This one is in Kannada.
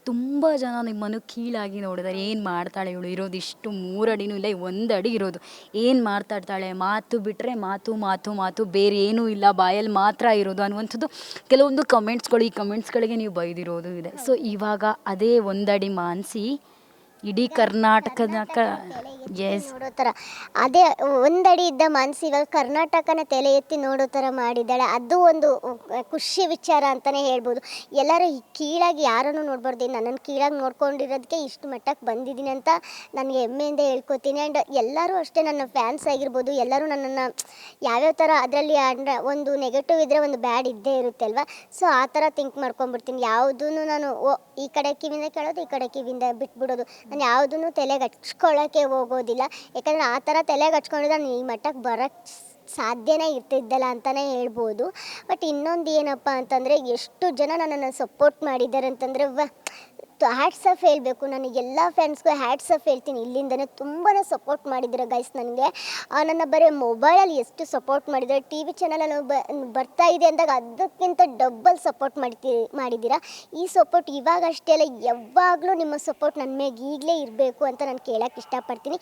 ತುಂಬ ಜನ ನಿಮ್ಮನ್ನು ಕೀಳಾಗಿ ನೋಡಿದ್ದಾರೆ. ಏನು ಮಾಡ್ತಾಳೆ ಇವಳು, ಇರೋದು ಇಷ್ಟು 3 ಅಡಿನೂ ಇಲ್ಲ, 1 ಅಡಿ ಇರೋದು, ಏನು ಮಾತಾಡ್ತಾಳೆ, ಮಾತು ಬಿಟ್ಟರೆ ಮಾತು ಮಾತು ಮಾತು, ಬೇರೆ ಏನೂ ಇಲ್ಲ, ಬಾಯಲ್ಲಿ ಮಾತ್ರ ಇರೋದು ಅನ್ನುವಂಥದ್ದು ಕೆಲವೊಂದು ಕಮೆಂಟ್ಸ್ಗಳು. ಈ ಕಮೆಂಟ್ಸ್ಗಳಿಗೆ ನೀವು ಬೈದಿರೋದು ಇದೆ. ಸೊ ಇವಾಗ ಅದೇ 1 ಅಡಿ ಮಾನಸಿ ಇಡೀ ಕರ್ನಾಟಕದ ಎಸ್ ನೋಡೋ ಥರ, ಅದೇ ಒಂದಡಿ ಇದ್ದ ಮನಸ್ಸು ಇವಾಗ ಕರ್ನಾಟಕನ ತಲೆ ಎತ್ತಿ ನೋಡೋ ಥರ ಮಾಡಿದ್ದಾಳೆ. ಅದು ಒಂದು ಖುಷಿ ವಿಚಾರ ಅಂತಲೇ ಹೇಳ್ಬೋದು. ಎಲ್ಲರೂ ಕೀಳಾಗಿ ಯಾರನ್ನು ನೋಡ್ಬಾರ್ದು. ನನ್ನನ್ನು ಕೀಳಾಗಿ ನೋಡ್ಕೊಂಡಿರೋದಕ್ಕೆ ಇಷ್ಟು ಮಟ್ಟಕ್ಕೆ ಬಂದಿದ್ದೀನಿ ಅಂತ ನನಗೆ ಹೆಮ್ಮೆಯಿಂದ ಹೇಳ್ಕೊತೀನಿ. ಆ್ಯಂಡ್ ಎಲ್ಲರೂ ಅಷ್ಟೇ, ನನ್ನ ಫ್ಯಾನ್ಸ್ ಆಗಿರ್ಬೋದು, ಎಲ್ಲರೂ ನನ್ನನ್ನು ಯಾವ್ಯಾವ ಥರ ಅದರಲ್ಲಿ ಒಂದು ನೆಗೆಟಿವ್ ಇದ್ದರೆ ಒಂದು ಬ್ಯಾಡ್ ಇದ್ದೇ ಇರುತ್ತೆ ಅಲ್ವಾ. ಸೊ ಆ ಥರ ಥಿಂಕ್ ಮಾಡ್ಕೊಂಡ್ಬಿಡ್ತೀನಿ. ಯಾವುದೂ ನಾನು ಈ ಕಡೆ ಕಿವಿಯಿಂದ ಕೇಳೋದು, ಈ ಕಡೆ ಕಿವಿಯಿಂದ ಬಿಟ್ಬಿಡೋದು. ನಾನು ಯಾವುದನ್ನು ತಲೆಗೆ ಹಚ್ಕೊಳ್ಳೋಕ್ಕೆ ಹೋಗೋದಿಲ್ಲ. ಯಾಕಂದರೆ ಆ ಥರ ತಲೆಗೆ ಹಚ್ಕೊಂಡಿದ್ರೆ ನಾನು ಈ ಮಟ್ಟಕ್ಕೆ ಬರೋಕ್ಕೆ ಸಾಧ್ಯನೇ ಇರ್ತಿದ್ದಲ್ಲ ಅಂತಲೇ ಹೇಳ್ಬೋದು. ಬಟ್ ಇನ್ನೊಂದು ಏನಪ್ಪ ಅಂತಂದರೆ, ಎಷ್ಟು ಜನ ನನ್ನನ್ನು ಸಪೋರ್ಟ್ ಮಾಡಿದ್ದಾರೆ ಅಂತಂದರೆ ಹ್ಯಾಟ್ಸ್ ಆಫ್ ಹೇಳಬೇಕು. ನನಗೆಲ್ಲ ಫ್ರೆಂಡ್ಸ್ಗೂ ಹ್ಯಾಟ್ಸ್ ಆಫ್ ಹೇಳ್ತೀನಿ. ಇಲ್ಲಿಂದನೇ ತುಂಬಾ ಸಪೋರ್ಟ್ ಮಾಡಿದ್ದಾರೆ ಗೈಸ್ ನನಗೆ. ನನ್ನ ಬರೀ ಮೊಬೈಲಲ್ಲಿ ಎಷ್ಟು ಸಪೋರ್ಟ್ ಮಾಡಿದ್ದಾರೆ, ಟಿ ವಿ ಚಾನಲಲ್ಲಿ ಬರ್ತಾ ಇದೆ ಅಂದಾಗ ಅದಕ್ಕಿಂತ ಡಬ್ಬಲ್ ಸಪೋರ್ಟ್ ಮಾಡಿದ್ದೀರಾ. ಈ ಸಪೋರ್ಟ್ ಇವಾಗಷ್ಟೇ ಅಲ್ಲ, ಯಾವಾಗಲೂ ನಿಮ್ಮ ಸಪೋರ್ಟ್ ನನ್ನ ಮೇಲೆ ಈಗಲೇ ಇರಬೇಕು ಅಂತ ನಾನು ಕೇಳೋಕ್ಕೆ ಇಷ್ಟಪಡ್ತೀನಿ.